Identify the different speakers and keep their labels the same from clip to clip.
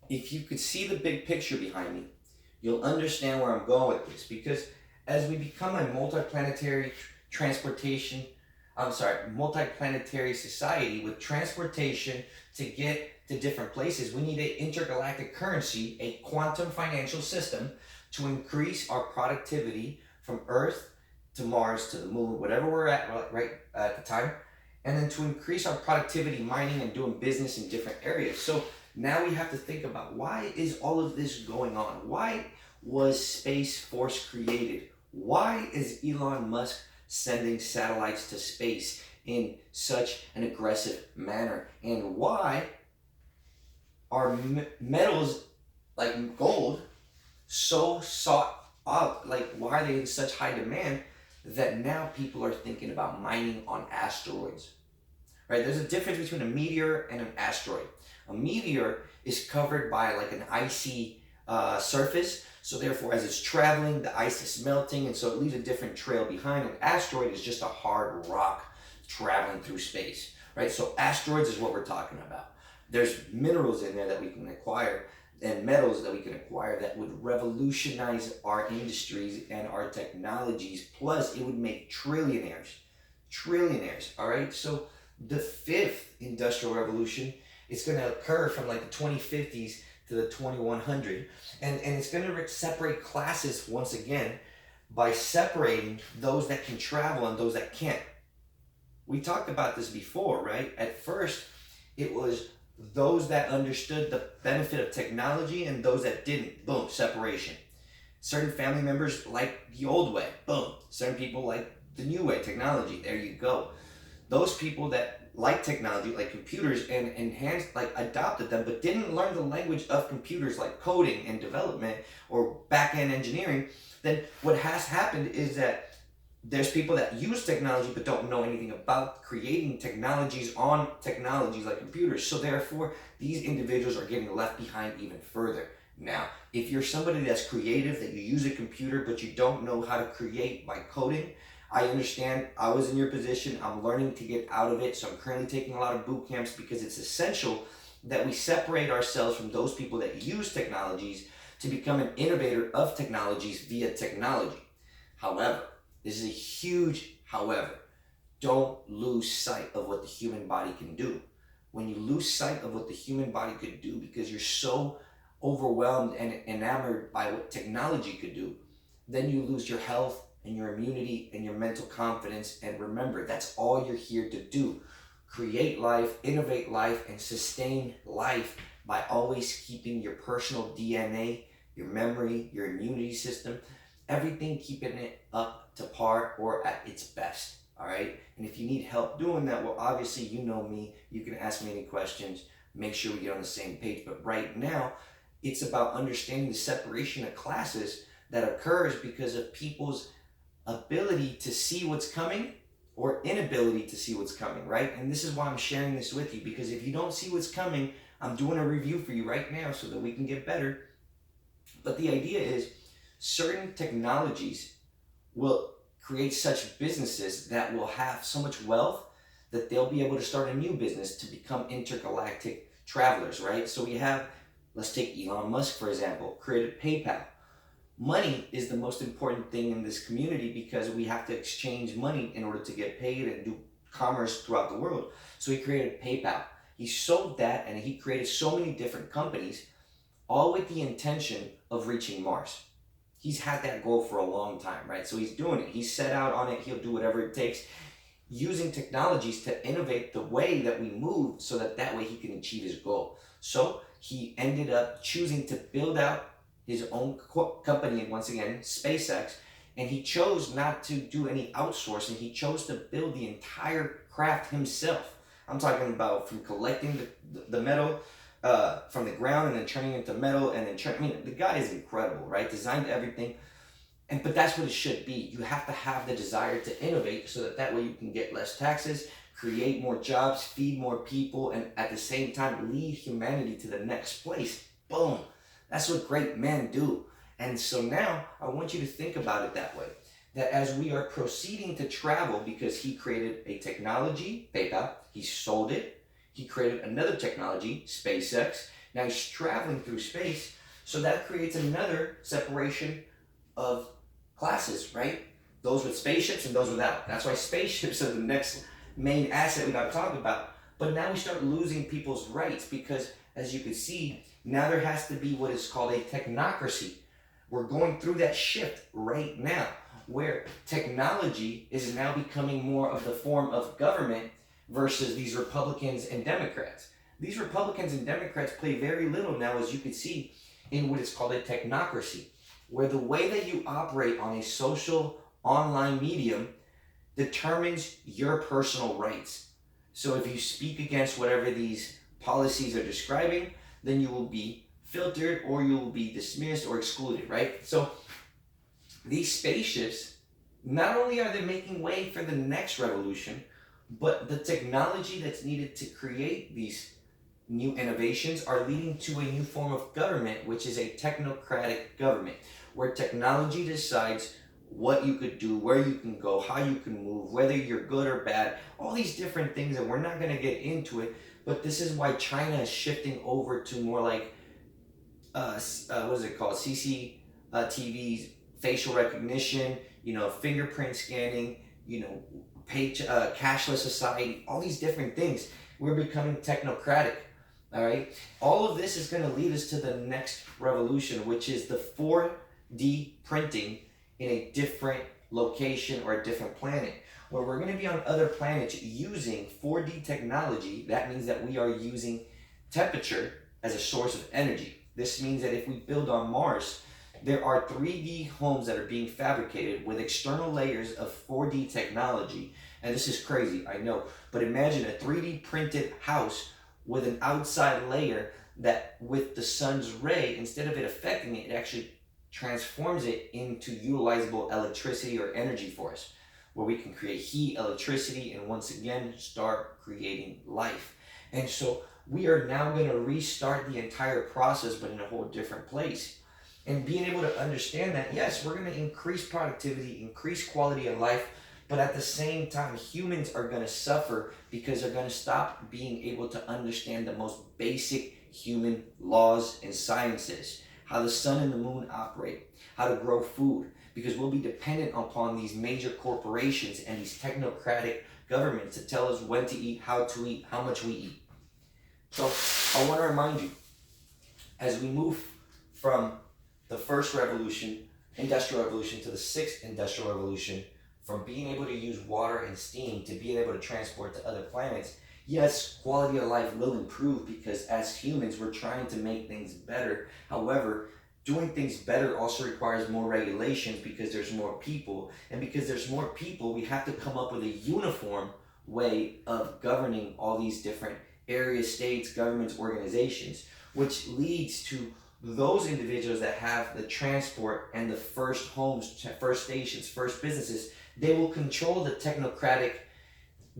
Speaker 1: if you could see the big picture behind me, you'll understand where I'm going with this. Because as we become a transportation, multiplanetary society with transportation to get to different places, we need an intergalactic currency, a quantum financial system to increase our productivity from Earth to Mars to the moon, whatever we're at right at the time, and then to increase our productivity mining and doing business in different areas. So now we have to think about, why is all of this going on? Why was Space Force created? Why is Elon Musk sending satellites to space in such an aggressive manner? And why are metals like gold so sought out? Like, why are they in such high demand that now people are thinking about mining on asteroids? Right? There's a difference between a meteor and an asteroid. A meteor is covered by like an icy surface, so therefore as it's traveling, the ice is melting, and so it leaves a different trail behind. An asteroid is just a hard rock traveling through space, right? So asteroids is what we're talking about. There's minerals in there that we can acquire and metals that we can acquire that would revolutionize our industries and our technologies. Plus, it would make trillionaires. All right. So the fifth industrial revolution is going to occur from like the 2050s to the 2100, and it's going to separate classes once again by separating those that can travel and those that can't. We talked about this before, right? At first, it was those that understood the benefit of technology and those that didn't. Boom, separation. Certain family members like the old way. Boom. Certain people like the new way, technology. There you go. Those people that like technology, like computers, and enhanced, like adopted them, but didn't learn the language of computers, like coding and development or back-end engineering, then what has happened is that there's people that use technology but don't know anything about creating technologies on technologies like computers. So therefore, these individuals are getting left behind even further. Now, if you're somebody that's creative, that you use a computer but you don't know how to create by coding, I understand. I was in your position. I'm learning to get out of it. So I'm currently taking a lot of boot camps because it's essential that we separate ourselves from those people that use technologies to become an innovator of technologies via technology. However, this is a huge however. Don't lose sight of what the human body can do. When you lose sight of what the human body could do because you're so overwhelmed and enamored by what technology could do, then you lose your health and your immunity and your mental confidence. And remember, that's all you're here to do. Create life, innovate life, and sustain life by always keeping your personal DNA, your memory, your immunity system, everything, keeping it up to par or at its best. All right. And if you need help doing that, well, obviously, you know me. You can ask me any questions. Make sure we get on the same page. But right now, it's about understanding the separation of classes that occurs because of people's ability to see what's coming or inability to see what's coming, right? And this is why I'm sharing this with you, because if you don't see what's coming, I'm doing a review for you right now so that we can get better. But the idea is certain technologies will create such businesses that will have so much wealth that they'll be able to start a new business to become intergalactic travelers, right? So we have, let's take Elon Musk, for example, created PayPal. Money is the most important thing in this community because we have to exchange money in order to get paid and do commerce throughout the world. So he created PayPal. He sold that and he created so many different companies, all with the intention of reaching Mars. He's had that goal for a long time, right? So he's doing it. He's set out on it. He'll do whatever it takes, using technologies to innovate the way that we move so that way he can achieve his goal. So he ended up choosing to build out his own company, and once again, SpaceX, and he chose not to do any outsourcing. He chose to build the entire craft himself. I'm talking about from collecting the metal from the ground and then turning it into metal and then I mean, the guy is incredible, right? Designed everything. But that's what it should be. You have to have the desire to innovate so that way you can get less taxes, create more jobs, feed more people, and at the same time lead humanity to the next place. Boom. That's what great men do. And so now I want you to think about it that way. That as we are proceeding to travel, because he created a technology, PayPal, he sold it. He created another technology, SpaceX. Now he's traveling through space, so that creates another separation of classes, right? Those with spaceships and those without. That's why spaceships are the next main asset we got to talk about. But now we start losing people's rights because, as you can see, now there has to be what is called a technocracy. We're going through that shift right now where technology is now becoming more of the form of government versus these Republicans and Democrats. These Republicans and Democrats play very little now, as you can see, in what is called a technocracy, where the way that you operate on a social online medium determines your personal rights. So if you speak against whatever these policies are describing, then you will be filtered or you will be dismissed or excluded, right? So these spaceships, not only are they making way for the next revolution, but the technology that's needed to create these new innovations are leading to a new form of government, which is a technocratic government, where technology decides what you could do, where you can go, how you can move, whether you're good or bad, all these different things, and we're not going to get into it, but this is why China is shifting over to more like, what is it called, CCTV's facial recognition, fingerprint scanning, cashless society, all these different things. We're becoming technocratic. All right. All of this is going to lead us to the next revolution, which is the 4D printing in a different location or a different planet, where we're going to be on other planets using 4D technology. That means that we are using temperature as a source of energy. This means that if we build on Mars, there are 3D homes that are being fabricated with external layers of 4D technology. And this is crazy, I know, but imagine a 3D printed house with an outside layer that with the sun's ray, instead of it affecting it, it actually transforms it into utilizable electricity or energy for us, where we can create heat, electricity, and once again, start creating life. And so we are now going to restart the entire process, but in a whole different place. And being able to understand that, yes, we're going to increase productivity, increase quality of life, but at the same time, humans are going to suffer because they're going to stop being able to understand the most basic human laws and sciences, how the sun and the moon operate, how to grow food, because we'll be dependent upon these major corporations and these technocratic governments to tell us when to eat, how much we eat. So I want to remind you, as we move from the first revolution, industrial revolution, to the sixth industrial revolution, from being able to use water and steam to being able to transport to other planets, yes, quality of life will improve because as humans, we're trying to make things better. However, doing things better also requires more regulations because there's more people. And because there's more people, we have to come up with a uniform way of governing all these different areas, states, governments, organizations, which leads to those individuals that have the transport and the first homes, first stations, first businesses. They will control the technocratic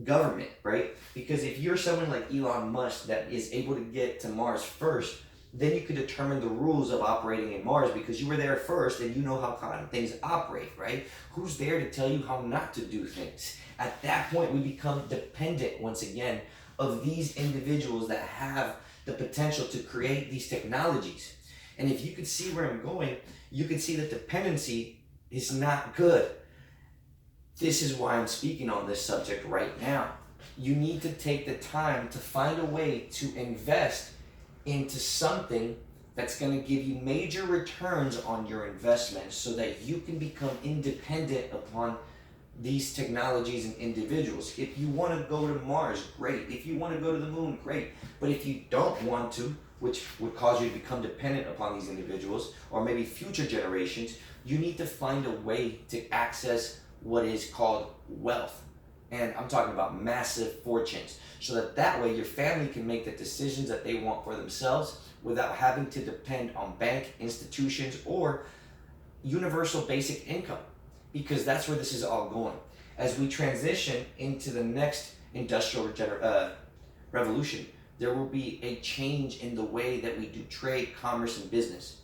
Speaker 1: government, right? Because if you're someone like Elon Musk that is able to get to Mars first, then you can determine the rules of operating in Mars because you were there first and you know how kind of things operate, right? Who's there to tell you how not to do things? At that point, we become dependent, once again, of these individuals that have the potential to create these technologies. And if you can see where I'm going, you can see that dependency is not good. This is why I'm speaking on this subject right now. You need to take the time to find a way to invest into something that's going to give you major returns on your investment so that you can become independent upon these technologies and individuals. If you want to go to Mars, great. If you want to go to the moon, great. But if you don't want to, which would cause you to become dependent upon these individuals or maybe future generations, you need to find a way to access what is called wealth. And I'm talking about massive fortunes, so that way your family can make the decisions that they want for themselves without having to depend on bank institutions or universal basic income, because that's where this is all going. As we transition into the next industrial revolution, there will be a change in the way that we do trade, commerce, and business.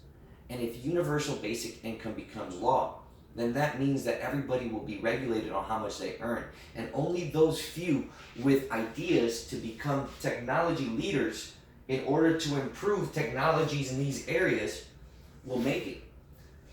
Speaker 1: And if universal basic income becomes law, then that means that everybody will be regulated on how much they earn. And only those few with ideas to become technology leaders in order to improve technologies in these areas will make it.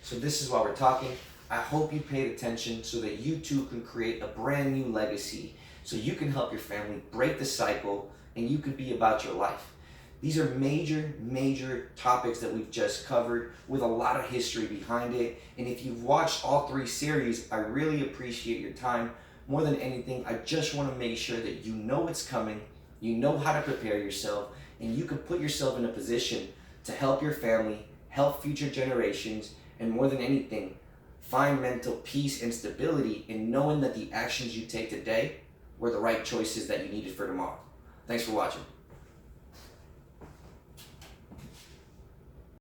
Speaker 1: So this is why we're talking. I hope you paid attention so that you too can create a brand new legacy, so you can help your family break the cycle and you can be about your life. These are major topics that we've just covered with a lot of history behind it. And if you've watched all 3 series, I really appreciate your time. More than anything, I just want to make sure that you know what's coming, you know how to prepare yourself, and you can put yourself in a position to help your family, help future generations, and more than anything, find mental peace and stability in knowing that the actions you take today were the right choices that you needed for tomorrow. Thanks for watching.